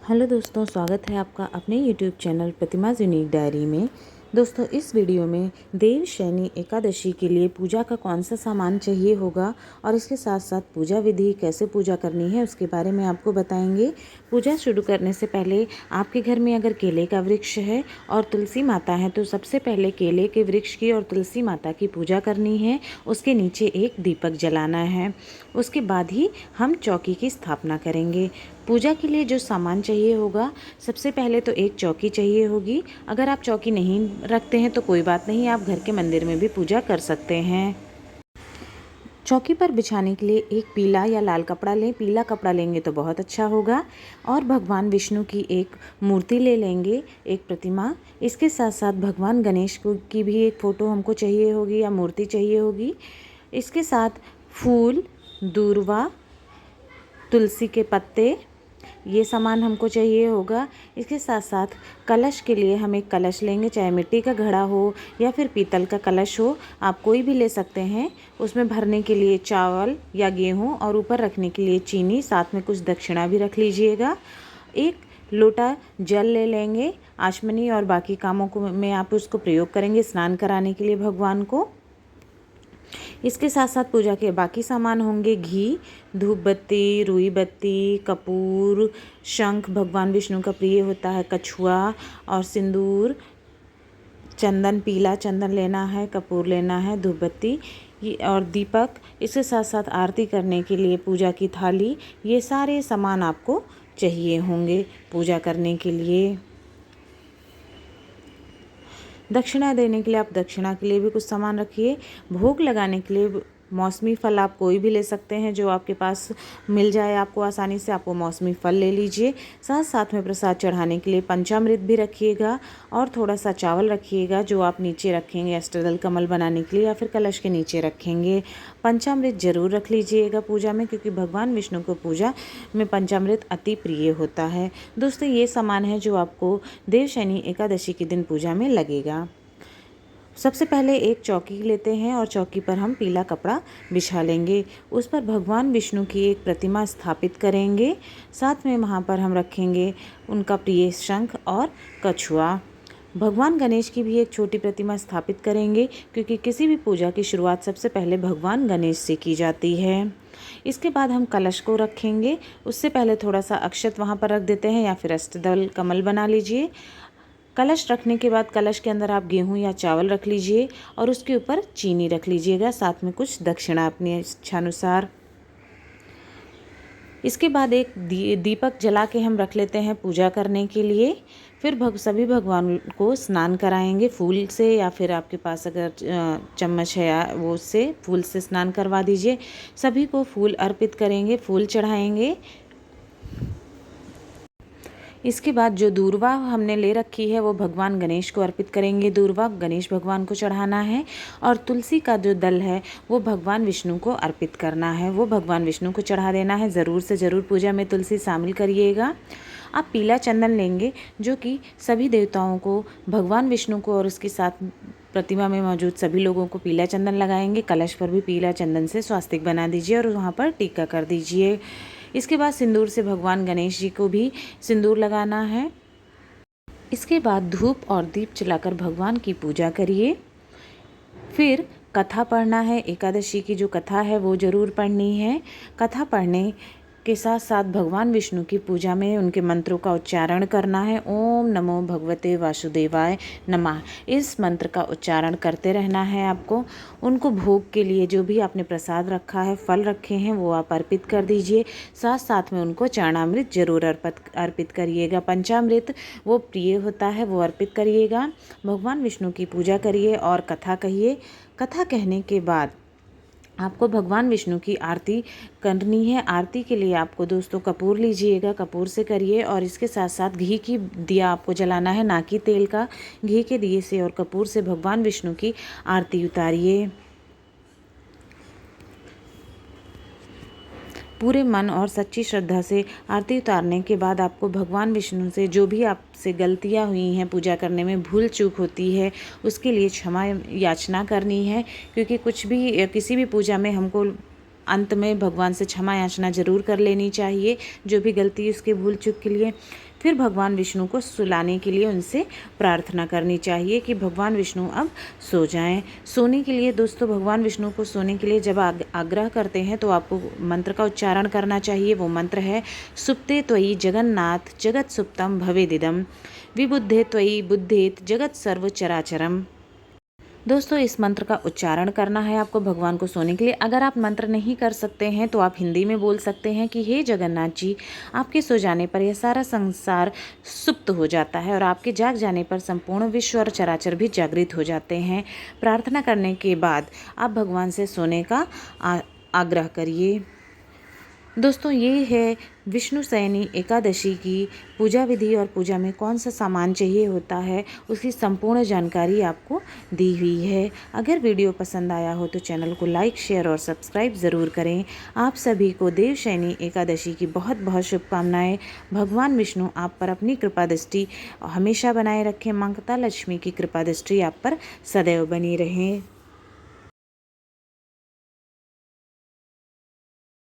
Hello दोस्तों, स्वागत है आपका अपने YouTube चैनल प्रतिमाज़ यूनिक डायरी में। दोस्तों, इस वीडियो में देवशयनी एकादशी के लिए पूजा का कौन सा सामान चाहिए होगा और इसके साथ साथ पूजा विधि कैसे पूजा करनी है उसके बारे में आपको बताएंगे। पूजा शुरू करने से पहले आपके घर में अगर केले का वृक्ष है और तुलसी माता है तो सबसे पहले केले के वृक्ष की और तुलसी माता की पूजा करनी है। उसके नीचे एक दीपक जलाना है। उसके बाद ही हम चौकी की स्थापना करेंगे। पूजा के लिए जो सामान चाहिए होगा, सबसे पहले तो एक चौकी चाहिए होगी। अगर आप चौकी नहीं रखते हैं तो कोई बात नहीं, आप घर के मंदिर में भी पूजा कर सकते हैं। चौकी पर बिछाने के लिए एक पीला या लाल कपड़ा लें। पीला कपड़ा लेंगे तो बहुत अच्छा होगा। और भगवान विष्णु की एक मूर्ति ले लेंगे, एक प्रतिमा। इसके साथ साथ भगवान गणेश की भी एक फ़ोटो हमको चाहिए होगी या मूर्ति चाहिए होगी। इसके साथ फूल, दूर्वा, तुलसी के पत्ते, ये सामान हमको चाहिए होगा। इसके साथ साथ कलश के लिए हम एक कलश लेंगे, चाहे मिट्टी का घड़ा हो या फिर पीतल का कलश हो, आप कोई भी ले सकते हैं। उसमें भरने के लिए चावल या गेहूं और ऊपर रखने के लिए चीनी, साथ में कुछ दक्षिणा भी रख लीजिएगा। एक लोटा जल ले लेंगे। आचमनी और बाकी कामों को में आप उसको प्रयोग करेंगे स्नान कराने के लिए भगवान को। इसके साथ साथ पूजा के बाकी सामान होंगे घी, धूप बत्ती, रुई बत्ती, कपूर, शंख भगवान विष्णु का प्रिय होता है, कछुआ और सिंदूर, चंदन, पीला चंदन लेना है, कपूर लेना है, धूप बत्ती और दीपक। इसके साथ साथ आरती करने के लिए पूजा की थाली, ये सारे सामान आपको चाहिए होंगे पूजा करने के लिए। दक्षिणा देने के लिए आप दक्षिणा के लिए भी कुछ सामान रखिए। भोग लगाने के लिए मौसमी फल आप कोई भी ले सकते हैं, जो आपके पास मिल जाए आपको आसानी से, आप वो मौसमी फल ले लीजिए। साथ साथ में प्रसाद चढ़ाने के लिए पंचामृत भी रखिएगा और थोड़ा सा चावल रखिएगा, जो आप नीचे रखेंगे अष्टदल कमल बनाने के लिए या फिर कलश के नीचे रखेंगे। पंचामृत जरूर रख लीजिएगा पूजा में, क्योंकि भगवान विष्णु को पूजा में पंचामृत अति प्रिय होता है। दोस्तों, ये सामान है जो आपको देवशयनी एकादशी के दिन पूजा में लगेगा। सबसे पहले एक चौकी लेते हैं और चौकी पर हम पीला कपड़ा बिछा लेंगे। उस पर भगवान विष्णु की एक प्रतिमा स्थापित करेंगे। साथ में वहाँ पर हम रखेंगे उनका प्रिय शंख और कछुआ। भगवान गणेश की भी एक छोटी प्रतिमा स्थापित करेंगे, क्योंकि किसी भी पूजा की शुरुआत सबसे पहले भगवान गणेश से की जाती है। इसके बाद हम कलश को रखेंगे। उससे पहले थोड़ा सा अक्षत वहाँ पर रख देते हैं या फिर अष्टदल कमल बना लीजिए। कलश रखने के बाद कलश के अंदर आप गेहूं या चावल रख लीजिए और उसके ऊपर चीनी रख लीजिएगा, साथ में कुछ दक्षिणा अपनी इच्छानुसार। इसके बाद एक दीपक जला के हम रख लेते हैं पूजा करने के लिए। फिर सभी भगवान को स्नान कराएंगे फूल से, या फिर आपके पास अगर चम्मच है या वो उससे फूल से स्नान करवा दीजिए। सभी को फूल अर्पित करेंगे, फूल चढ़ाएंगे। इसके बाद जो दूर्वा हमने ले रखी है वो भगवान गणेश को अर्पित करेंगे। दूर्वा गणेश भगवान को चढ़ाना है। और तुलसी का जो दल है वो भगवान विष्णु को अर्पित करना है, वो भगवान विष्णु को चढ़ा देना है। ज़रूर से ज़रूर पूजा में तुलसी शामिल करिएगा। आप पीला चंदन लेंगे, जो कि सभी देवताओं को, भगवान विष्णु को और उसके साथ प्रतिमा में मौजूद सभी लोगों को पीला चंदन लगाएंगे। कलश पर भी पीला चंदन से स्वास्तिक बना दीजिए और वहाँ पर टीका कर दीजिए। इसके बाद सिंदूर से भगवान गणेश जी को भी सिंदूर लगाना है। इसके बाद धूप और दीप जलाकर भगवान की पूजा करिए। फिर कथा पढ़ना है। एकादशी की जो कथा है वो ज़रूर पढ़नी है। कथा पढ़ने के साथ साथ भगवान विष्णु की पूजा में उनके मंत्रों का उच्चारण करना है। ओम नमो भगवते वासुदेवाय नमः, इस मंत्र का उच्चारण करते रहना है आपको। उनको भोग के लिए जो भी आपने प्रसाद रखा है, फल रखे हैं, वो आप अर्पित कर दीजिए। साथ साथ में उनको चरणामृत जरूर अर्पित करिएगा। पंचामृत वो प्रिय होता है, वो अर्पित करिएगा। भगवान विष्णु की पूजा करिए और कथा कहिए। कथा कहने के बाद आपको भगवान विष्णु की आरती करनी है। आरती के लिए आपको दोस्तों कपूर लीजिएगा, कपूर से करिए। और इसके साथ साथ घी की दिया आपको जलाना है, ना कि तेल का। घी के दिए से और कपूर से भगवान विष्णु की आरती उतारिए। पूरे मन और सच्ची श्रद्धा से आरती उतारने के बाद आपको भगवान विष्णु से जो भी आपसे गलतियां हुई हैं, पूजा करने में भूल चूक होती है, उसके लिए क्षमा याचना करनी है। क्योंकि किसी भी पूजा में हमको अंत में भगवान से क्षमा याचना जरूर कर लेनी चाहिए, जो भी गलती उसके भूल चूक के लिए। फिर भगवान विष्णु को सुलाने के लिए उनसे प्रार्थना करनी चाहिए कि भगवान विष्णु अब सो जाएं। सोने के लिए दोस्तों भगवान विष्णु को सोने के लिए जब आग्रह करते हैं तो आपको मंत्र का उच्चारण करना चाहिए। वो मंत्र है सुप्ते त्वयि जगन्नाथ जगत सुप्तम भवेदिदम विबुद्धे त्वयि बुद्धेत जगत सर्व चराचरम। दोस्तों इस मंत्र का उच्चारण करना है आपको भगवान को सोने के लिए। अगर आप मंत्र नहीं कर सकते हैं तो आप हिंदी में बोल सकते हैं कि हे जगन्नाथ जी, आपके सो जाने पर यह सारा संसार सुप्त हो जाता है और आपके जाग जाने पर संपूर्ण विश्व और चराचर भी जागृत हो जाते हैं। प्रार्थना करने के बाद आप भगवान से सोने का आग्रह करिए। दोस्तों ये है विष्णु शयनी एकादशी की पूजा विधि और पूजा में कौन सा सामान चाहिए होता है उसकी संपूर्ण जानकारी आपको दी हुई है। अगर वीडियो पसंद आया हो तो चैनल को लाइक शेयर और सब्सक्राइब ज़रूर करें। आप सभी को देवशयनी एकादशी की बहुत बहुत शुभकामनाएं। भगवान विष्णु आप पर अपनी कृपा दृष्टि हमेशा बनाए रखें। माता लक्ष्मी की कृपा दृष्टि आप पर सदैव बनी रहे।